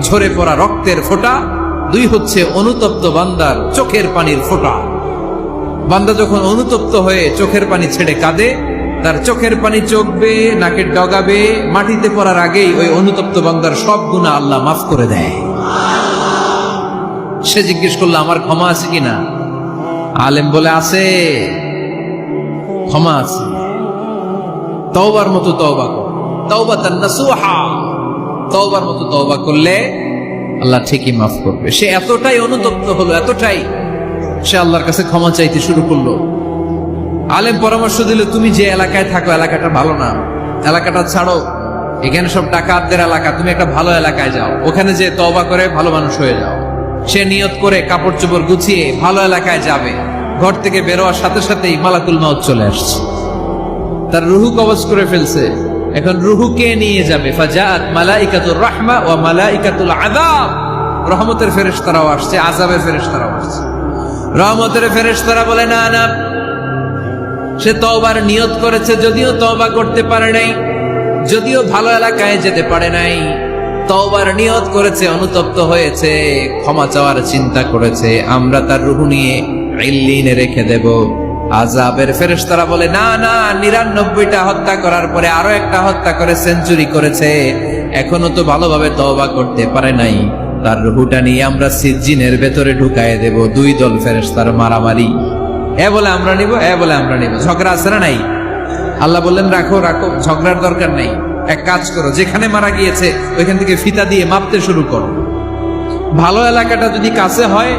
ঝরে পড়া রক্তের ফোঁটা, দুই হচ্ছে অনুতপ্ত বান্দার চোখের পানির ফোঁটা। বান্দা যখন অনুতপ্ত হয়ে চোখের পানি ছেড়ে কাঁদে, তার চোখের পানি চোখবে, নাকের ডগাবে, মাটিতে পড়ার আগেই ওই অনুতপ্ত বান্দার সব গুনাহ আল্লাহ মাফ করে দেয়। সে জিজ্ঞেস করলো, আমার ক্ষমা আছে কিনা? আলেম বলে, আছে, ক্ষমা আছে। তওবার মতো তওবা কর, তাওবাতান নাসুহা, তওবার মতো তওবা করলে আল্লাহ ঠিকই মাফ করবে। সে এতটাই অনুতপ্ত হলো, এতটাই, সে আল্লাহর কাছে ক্ষমা চাইতে শুরু করলো। আলেম পরামর্শ দিল, তুমি যে এলাকায় থাকো এলাকাটা ভালো না, এলাকাটা ছাড়ো, এখানে সব ডাকাতদের এলাকা, তুমি একটা ভালো এলাকায় যাও, ওখানে যে তওবা করে ভালো মানুষ হয়ে যাও। সে নিয়ত করে কাপড় চোপড় গুছিয়ে ভালো এলাকায় যাবে। ঘর থেকে বেরোয়ার সাথে সাথেই মালাকুল মাউত চলে আসছে, তার রুহু কবজ করে ফেলছে। এখন রুহুকে নিয়ে যাবে। ফাজাআত মালাইকাতুর রাহমা ওয়া মালাইকাতুল আযাব, রহমতের ফেরেশতারাও আসছে, আযাবের ফেরেশতারাও আসছে। রহমতের ফেরেশতারা বলে, না না, সে তওবার নিয়ত করেছে, যদিও তওবা করতে পারে নাই, যদিও ভালো এলাকায় যেতে পারে নাই, তওবার নিয়ত করেছে, অনুতপ্ত হয়েছে, ক্ষমা চাওয়ার চিন্তা করেছে, আমরা তার রূহ নিয়ে ইল্লিনে রেখে দেব। আযাবের ফেরেশতারা বলে, না না, ৯৯টা হত্যা করার পরে আরো একটা হত্যা করে সেঞ্চুরি করেছে, এখনো তো ভালোভাবে তওবা করতে পারে নাই, তার রূহটা নিয়ে আমরা সিজ্জিনের ভেতরে ঢুকায় দেব। দুই দল ফেরেশতার মারামারি, এ বলে আমরা নিব, এ বলে আমরা নিব, ঝগড়া আছে না নাই? আল্লাহ বললেন, রাখো রাখো, ঝগড়ার দরকার নেই। এক কাজ করো, যেখানে মারা গিয়েছে ওইখান থেকে ফিতা দিয়ে মাপতে শুরু করো। ভালো এলাকাটা যদি কাছে হয়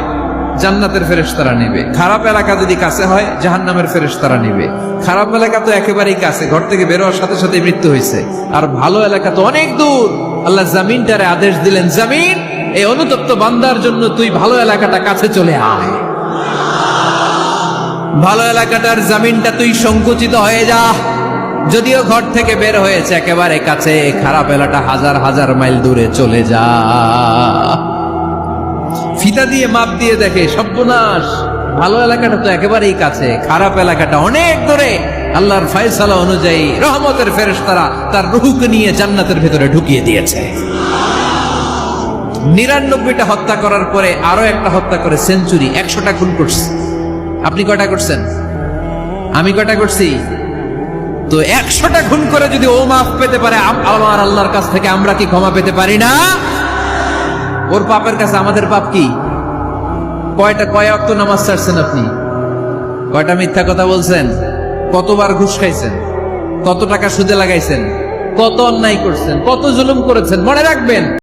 জান্নাতের ফেরেশতারা নেবে, খারাপ এলাকা যদি কাছে হয় জাহান্নামের ফেরেশতারা নেবে। খারাপ এলাকা তো একেবারেই কাছে, ঘর থেকে বেরোয়ার সাথে সাথে মৃত্যু হয়েছে, আর ভালো এলাকা তো অনেক দূর। আল্লাহ জামিনটারে আদেশ দিলেন, জামিন, এই অনুতপ্ত বান্দার জন্য তুই ভালো এলাকাটা কাছে চলে আয়। ভালো এলাকাটার জামিনটা তুই সংকুচিত হয়ে যা, যদিও ঘর থেকে বের হয়েছে একেবারে কাছে, খারাপ এলাকা হাজার হাজার মাইল দূরে চলে যা। ফিতা দিয়ে মাপ দিয়ে দেখে, সর্বনাশ, ভালো এলাকাটা তো একেবারেই কাছে, খারাপ এলাকাটা অনেক দূরে। আল্লাহর ফয়সালা অনুযায়ী রহমতের ফেরেশতারা তার রূহকে নিয়ে জান্নাতের ভেতরে ঢুকিয়ে দিয়েছে। ৯৯টা হত্যা করার পরে আরো একটা হত্যা করে সেঞ্চুরি, ১০০টা খুন করছে। আপনি কয়টা করছেন? আমি কয়টা করছি? তো ১০০টা খুন করে যদি ও মাফ পেতে পারে আমার আল্লাহর কাছ থেকে, আমরা কি ক্ষমা পেতে পারি না? ওর পাপের কাছে আমাদের পাপ কি? কয় ওয়াক্ত নামাজ ছাড়ছেন আপনি? কয়টা মিথ্যা কথা বলছেন? কতবার ঘুষ খাইছেন? কত টাকা সুদে লাগাইছেন? কত অন্যায় করছেন? কত জুলুম করেছেন? মনে রাখবেন,